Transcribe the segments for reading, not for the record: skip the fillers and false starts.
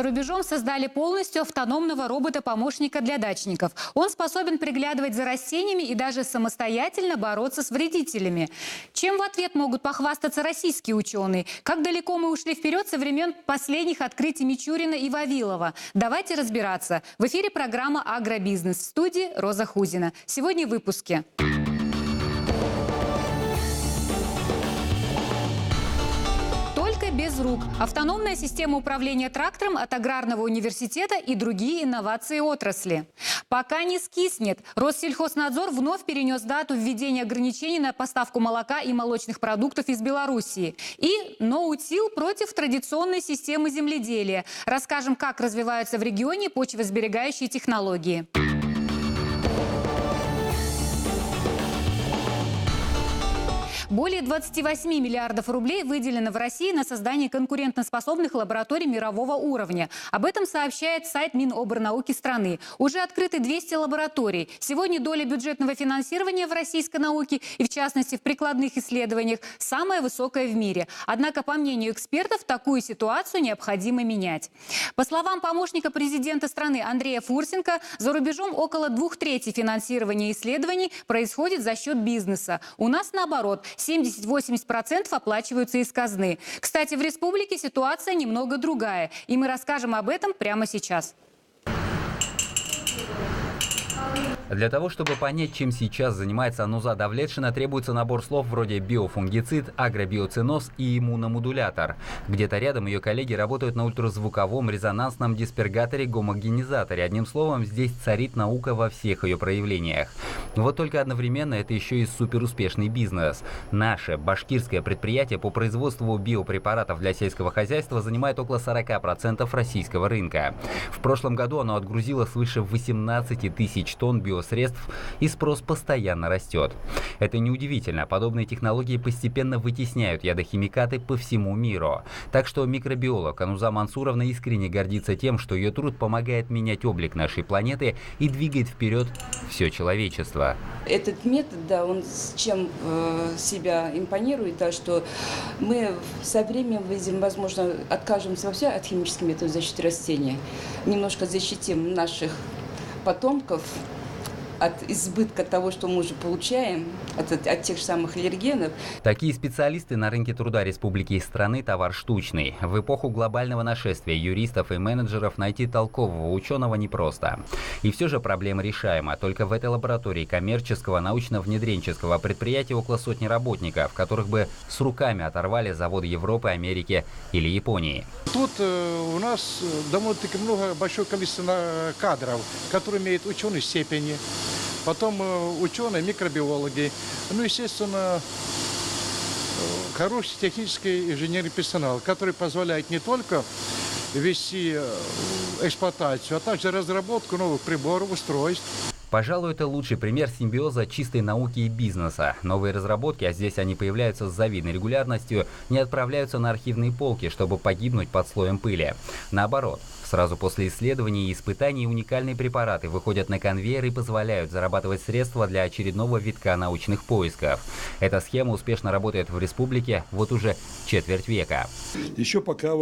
За рубежом создали полностью автономного робота-помощника для дачников. Он способен приглядывать за растениями и даже самостоятельно бороться с вредителями. Чем в ответ могут похвастаться российские ученые? Как далеко мы ушли вперед со времен последних открытий Мичурина и Вавилова? Давайте разбираться. В эфире программа «Агробизнес». В студии Роза Хузина. Сегодня в выпуске. Без рук. Автономная система управления трактором от Аграрного университета и другие инновации отрасли. Пока не скиснет. Россельхознадзор вновь перенес дату введения ограничений на поставку молока и молочных продуктов из Белоруссии. И ноутил против традиционной системы земледелия. Расскажем, как развиваются в регионе почвосберегающие технологии. Более 28 миллиардов рублей выделено в России на создание конкурентоспособных лабораторий мирового уровня. Об этом сообщает сайт Минобрнауки страны. Уже открыты 200 лабораторий. Сегодня доля бюджетного финансирования в российской науке и, в частности, в прикладных исследованиях, самая высокая в мире. Однако, по мнению экспертов, такую ситуацию необходимо менять. По словам помощника президента страны Андрея Фурсенко, за рубежом около 2/3 финансирования исследований происходит за счет бизнеса. У нас, наоборот, 70-80% оплачиваются из казны. Кстати, в республике ситуация немного другая. И мы расскажем об этом прямо сейчас. Для того, чтобы понять, чем сейчас занимается Ануза Давлетшина, требуется набор слов вроде биофунгицид, агробиоциноз и иммуномодулятор. Где-то рядом ее коллеги работают на ультразвуковом резонансном диспергаторе-гомогенизаторе. Одним словом, здесь царит наука во всех ее проявлениях. Вот только одновременно это еще и суперуспешный бизнес. Наше башкирское предприятие по производству биопрепаратов для сельского хозяйства занимает около 40% российского рынка. В прошлом году оно отгрузило свыше 18 тысяч тонн биосредств, и спрос постоянно растет. Это неудивительно. Подобные технологии постепенно вытесняют ядохимикаты по всему миру. Так что микробиолог Ануза Мансуровна искренне гордится тем, что ее труд помогает менять облик нашей планеты и двигает вперед все человечество. Этот метод, да, он с чем себя импонирует, да, что мы со временем выйдем, возможно, откажемся вообще от химических методов защиты растений, немножко защитим наших потомков от избытка того, что мы уже получаем, от тех же самых аллергенов. Такие специалисты на рынке труда республики и страны – товар штучный. В эпоху глобального нашествия юристов и менеджеров найти толкового ученого непросто. И все же проблема решаема. Только в этой лаборатории коммерческого научно-внедренческого предприятия около сотни работников, которых бы с руками оторвали заводы Европы, Америки или Японии. Тут у нас довольно-таки большое количество кадров, которые имеют ученые степени. Потом ученые, микробиологи, естественно, хороший технический инженерный персонал, который позволяет не только вести эксплуатацию, а также разработку новых приборов, устройств. Пожалуй, это лучший пример симбиоза чистой науки и бизнеса. Новые разработки, а здесь они появляются с завидной регулярностью, не отправляются на архивные полки, чтобы погибнуть под слоем пыли. Наоборот, сразу после исследований и испытаний уникальные препараты выходят на конвейер и позволяют зарабатывать средства для очередного витка научных поисков. Эта схема успешно работает в республике вот уже четверть века. Еще пока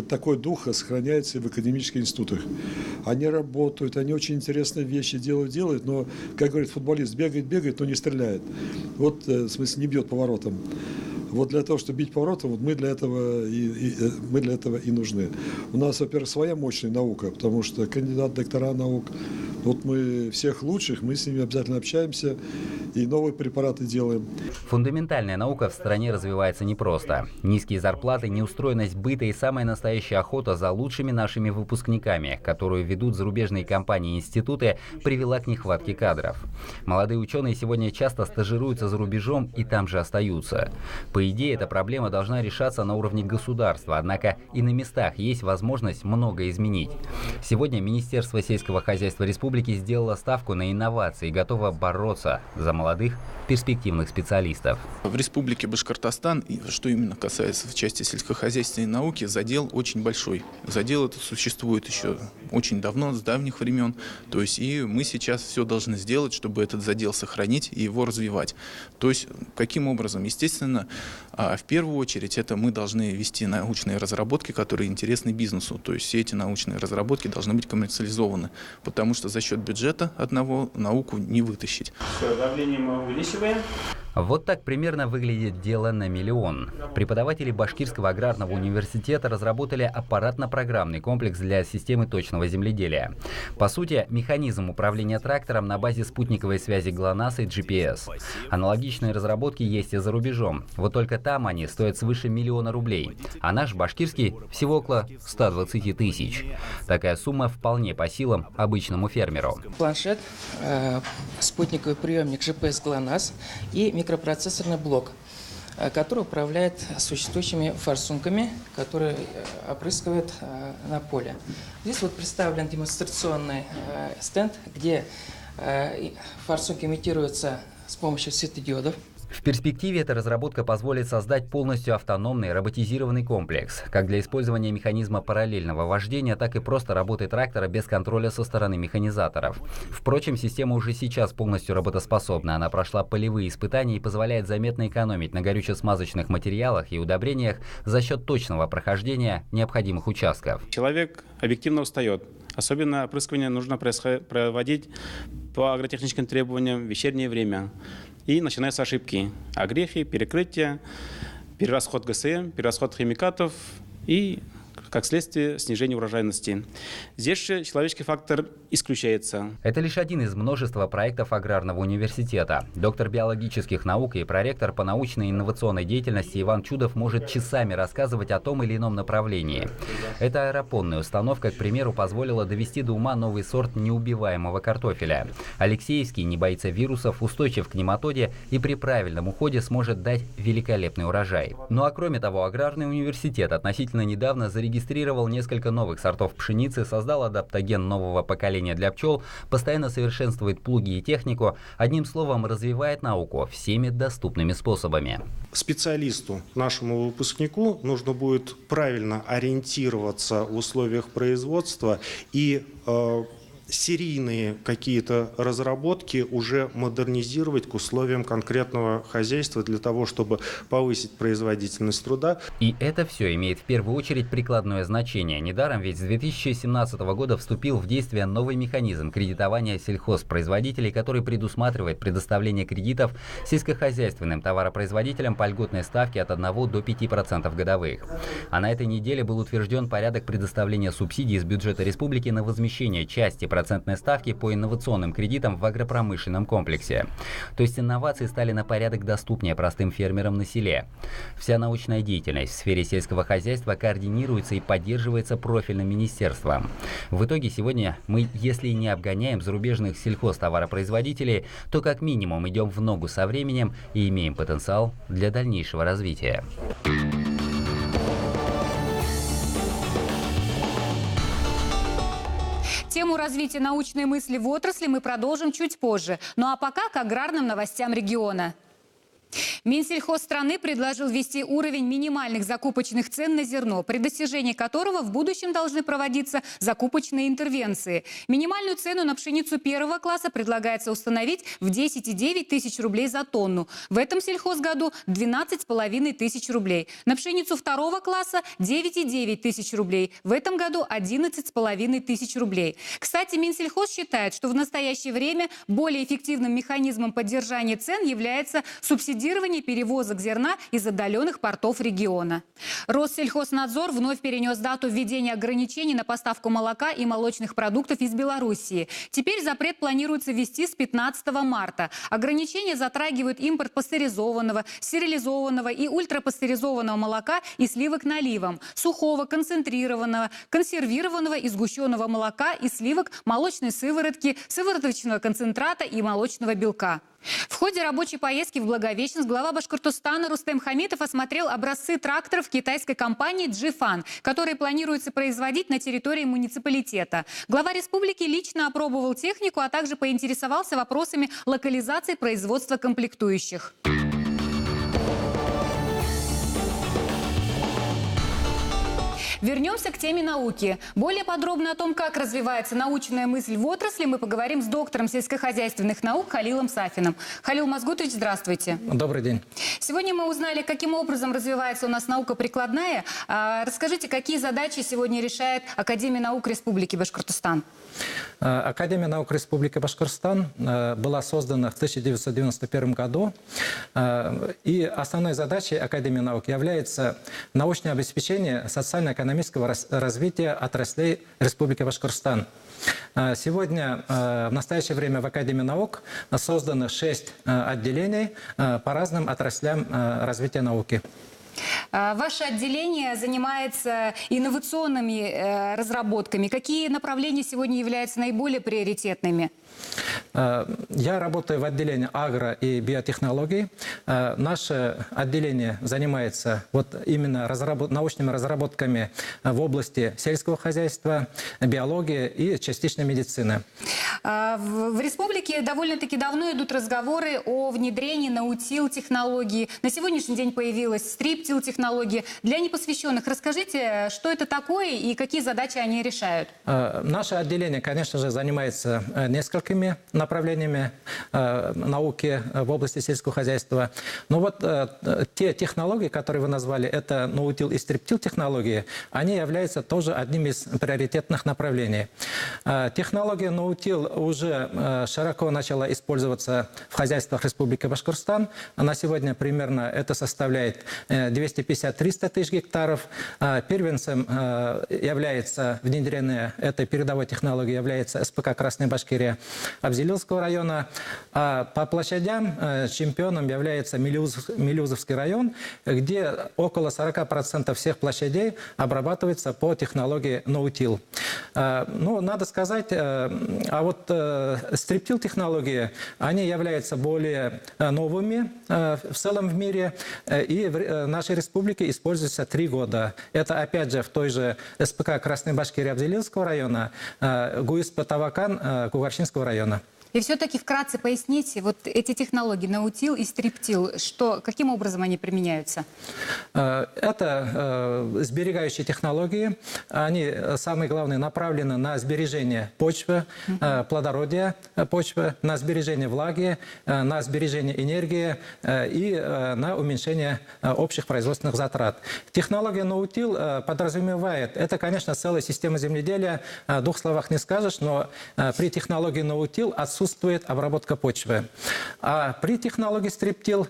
такой дух сохраняется в академических институтах. Они работают, они очень интересные вещи делают, но, как говорит футболист, бегает, но не стреляет. В смысле, не бьет поворотом. Вот для того, чтобы бить поворотом, мы для этого и нужны. У нас, во-первых, своя мощная наука, потому что кандидат, доктора наук, мы всех лучших, мы с ними обязательно общаемся и новые препараты делаем. Фундаментальная наука в стране развивается непросто. Низкие зарплаты, неустроенность быта и самая настоящая охота за лучшими нашими выпускниками, которую ведут зарубежные компании и институты, привела к нехватке кадров. Молодые ученые сегодня часто стажируются за рубежом и там же остаются. По идее, эта проблема должна решаться на уровне государства, однако и на местах есть возможность многое изменить. Сегодня Министерство сельского хозяйства республики сделало ставку на инновации и готово бороться за молодых перспективных специалистов. В республике Башкортостан, что именно касается в части сельскохозяйственной науки, задел очень большой. Задел этот существует еще очень давно, с давних времен. То есть и мы сейчас все должны сделать, чтобы этот задел сохранить и его развивать. То есть каким образом? Естественно, А в первую очередь это мы должны вести научные разработки, которые интересны бизнесу. То есть все эти научные разработки должны быть коммерциализованы, потому что за счет бюджета одного науку не вытащить. Все, давление мы увеличиваем. Вот так примерно выглядит дело на миллион. Преподаватели Башкирского аграрного университета разработали аппаратно-программный комплекс для системы точного земледелия. По сути, механизм управления трактором на базе спутниковой связи ГЛОНАСС и GPS. Аналогичные разработки есть и за рубежом. Вот только там они стоят свыше 1 миллиона рублей, а наш башкирский всего около 120 тысяч. Такая сумма вполне по силам обычному фермеру. Планшет, спутниковый приемник GPS ГЛОНАСС и микропроцессорный блок, который управляет существующими форсунками, которые опрыскивают на поле. Здесь вот представлен демонстрационный стенд, где форсунки имитируются с помощью светодиодов. В перспективе эта разработка позволит создать полностью автономный роботизированный комплекс, как для использования механизма параллельного вождения, так и просто работы трактора без контроля со стороны механизаторов. Впрочем, система уже сейчас полностью работоспособна. Она прошла полевые испытания и позволяет заметно экономить на горюче-смазочных материалах и удобрениях за счет точного прохождения необходимых участков. Человек объективно устает. Особенно опрыскивание нужно проводить по агротехническим требованиям в вечернее время. И начинаются ошибки, огрехи, перекрытия, перерасход ГСМ, перерасход химикатов и, как следствие, снижение урожайности. Здесь же человеческий фактор исключается. Это лишь один из множества проектов аграрного университета. Доктор биологических наук и проректор по научной и инновационной деятельности Иван Чудов может часами рассказывать о том или ином направлении. Эта аэропонная установка, к примеру, позволила довести до ума новый сорт неубиваемого картофеля. Алексеевский не боится вирусов, устойчив к нематоде и при правильном уходе сможет дать великолепный урожай. Ну а кроме того, аграрный университет относительно недавно зарегистрировал несколько новых сортов пшеницы, создал адаптоген нового поколения для пчел, постоянно совершенствует плуги и технику, одним словом, развивает науку всеми доступными способами. Специалисту, нашему выпускнику, нужно будет правильно ориентироваться в условиях производства и серийные какие-то разработки уже модернизировать к условиям конкретного хозяйства для того, чтобы повысить производительность труда. И это все имеет в первую очередь прикладное значение. Недаром ведь с 2017 года вступил в действие новый механизм кредитования сельхозпроизводителей, который предусматривает предоставление кредитов сельскохозяйственным товаропроизводителям по льготной ставке от 1 до 5% годовых. А на этой неделе был утвержден порядок предоставления субсидий из бюджета республики на возмещение части процентной ставки по инновационным кредитам в агропромышленном комплексе. То есть инновации стали на порядок доступнее простым фермерам на селе. Вся научная деятельность в сфере сельского хозяйства координируется и поддерживается профильным министерством. В итоге сегодня мы, если не обгоняем зарубежных сельхозтоваропроизводителей, то как минимум идем в ногу со временем и имеем потенциал для дальнейшего развития. Тему развития научной мысли в отрасли мы продолжим чуть позже. Ну а пока к аграрным новостям региона. Минсельхоз страны предложил ввести уровень минимальных закупочных цен на зерно, при достижении которого в будущем должны проводиться закупочные интервенции. Минимальную цену на пшеницу первого класса предлагается установить в 10,9 тысяч рублей за тонну. В этом сельхозгоду 12,5 тысяч рублей. На пшеницу второго класса 9,9 тысяч рублей. В этом году 11,5 тысяч рублей. Кстати, Минсельхоз считает, что в настоящее время более эффективным механизмом поддержания цен является субсидирование перевозок зерна из отдаленных портов региона. Россельхознадзор вновь перенес дату введения ограничений на поставку молока и молочных продуктов из Белоруссии. Теперь запрет планируется ввести с 15 марта. Ограничения затрагивают импорт пастеризованного, стерилизованного и ультрапастеризованного молока и сливок наливом, сухого, концентрированного, консервированного и сгущенного молока и сливок, молочной сыворотки, сывороточного концентрата и молочного белка. В ходе рабочей поездки в Благовещенск глава Башкортостана Рустем Хамитов осмотрел образцы тракторов китайской компании «Джифан», которые планируется производить на территории муниципалитета. Глава республики лично опробовал технику, а также поинтересовался вопросами локализации производства комплектующих. Вернемся к теме науки. Более подробно о том, как развивается научная мысль в отрасли, мы поговорим с доктором сельскохозяйственных наук Халилом Сафиным. Халил Мазгутович, здравствуйте. Добрый день. Сегодня мы узнали, каким образом развивается у нас наука прикладная. Расскажите, какие задачи сегодня решает Академия наук Республики Башкортостан? Академия наук Республики Башкортостан была создана в 1991 году. И основной задачей Академии наук является научное обеспечение социально-экономического развития отраслей Республики Башкортостан. Сегодня, в настоящее время в Академии наук создано 6 отделений по разным отраслям развития науки. Ваше отделение занимается инновационными разработками. Какие направления сегодня являются наиболее приоритетными? Я работаю в отделении агро- и биотехнологий. Наше отделение занимается именно научными разработками в области сельского хозяйства, биологии и частично медицины. В республике довольно-таки давно идут разговоры о внедрении наутил-технологии. На сегодняшний день появилась стриптил-технология. Для непосвященных расскажите, что это такое и какие задачи они решают? Наше отделение, конечно же, занимается несколькими направлениями науки в области сельского хозяйства. Но те технологии, которые вы назвали, это наутил и стриптил технологии, они являются тоже одним из приоритетных направлений. Технология наутил уже широко начала использоваться в хозяйствах Республики Башкортостан. На сегодня примерно это составляет 250-300 тысяч гектаров. Первенцем является внедрение этой передовой технологии является СПК «Красная Башкирия» Абзелилского района. А по площадям чемпионом является Милюзовский район, где около 40% всех площадей обрабатывается по технологии наутил. Ну, надо сказать, стриптил технологии, они являются более новыми в целом в мире, и в нашей республике используются 3 года. Это опять же в той же СПК «Красной Башкирии» Абзелилского района, ГУИСП «Тавакан» Кугарчинского района. И все-таки вкратце поясните, эти технологии наутил и стриптил, каким образом они применяются? Это сберегающие технологии. Они, самое главное, направлены на сбережение почвы, плодородия почвы, на сбережение влаги, на сбережение энергии и на уменьшение общих производственных затрат. Технология наутил подразумевает, это, конечно, целая система земледелия, в 2 словах не скажешь, но при технологии наутил отсутствует обработка почвы. А при технологии стриптил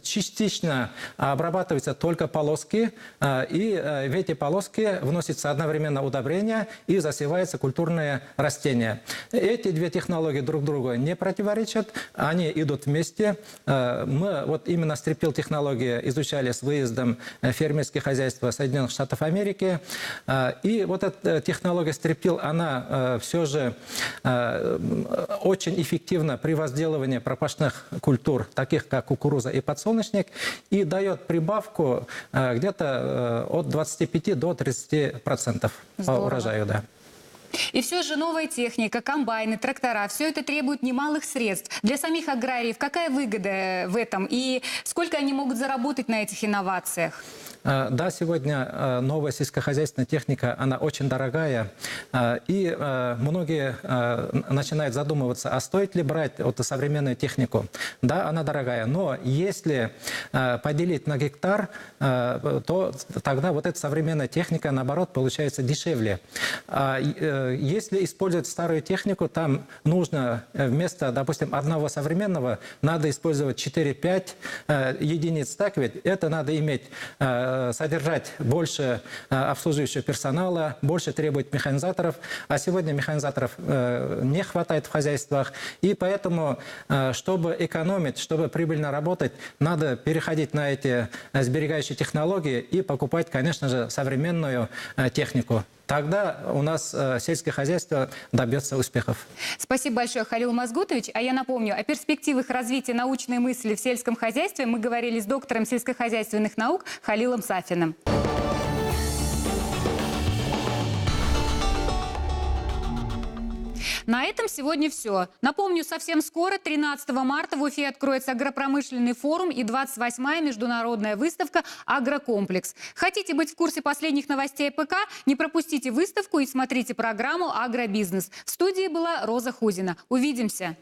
частично обрабатываются только полоски, и в эти полоски вносится одновременно удобрение и засевается культурные растения. Эти 2 технологии друг другу не противоречат, они идут вместе. Мы именно стриптил технологии изучали с выездом фермерских хозяйств Соединенных Штатов Америки. И эта технология стриптил, она все же очень эффективно при возделывании пропашных культур, таких как кукуруза и подсолнечник, и дает прибавку где-то от 25 до 30% по урожаю. Да. И все же новая техника, комбайны, трактора, все это требует немалых средств. Для самих аграриев какая выгода в этом и сколько они могут заработать на этих инновациях? Да, сегодня новая сельскохозяйственная техника, она очень дорогая, и многие начинают задумываться, а стоит ли брать современную технику. Да, она дорогая, но если поделить на гектар, то тогда эта современная техника, наоборот, получается дешевле. Если использовать старую технику, там нужно вместо, допустим, одного современного, надо использовать 4-5 единиц. Так ведь это надо иметь содержать больше обслуживающего персонала, больше требует механизаторов, а сегодня механизаторов не хватает в хозяйствах, и поэтому, чтобы экономить, чтобы прибыльно работать, надо переходить на эти сберегающие технологии и покупать, конечно же, современную технику. Тогда у нас сельское хозяйство добьется успехов. Спасибо большое, Халил Мазгутович. А я напомню, о перспективах развития научной мысли в сельском хозяйстве мы говорили с доктором сельскохозяйственных наук Халилом Сафиным. На этом сегодня все. Напомню, совсем скоро, 13 марта, в Уфе откроется агропромышленный форум и 28-я международная выставка «Агрокомплекс». Хотите быть в курсе последних новостей ПК? Не пропустите выставку и смотрите программу «Агробизнес». В студии была Роза Хузина. Увидимся!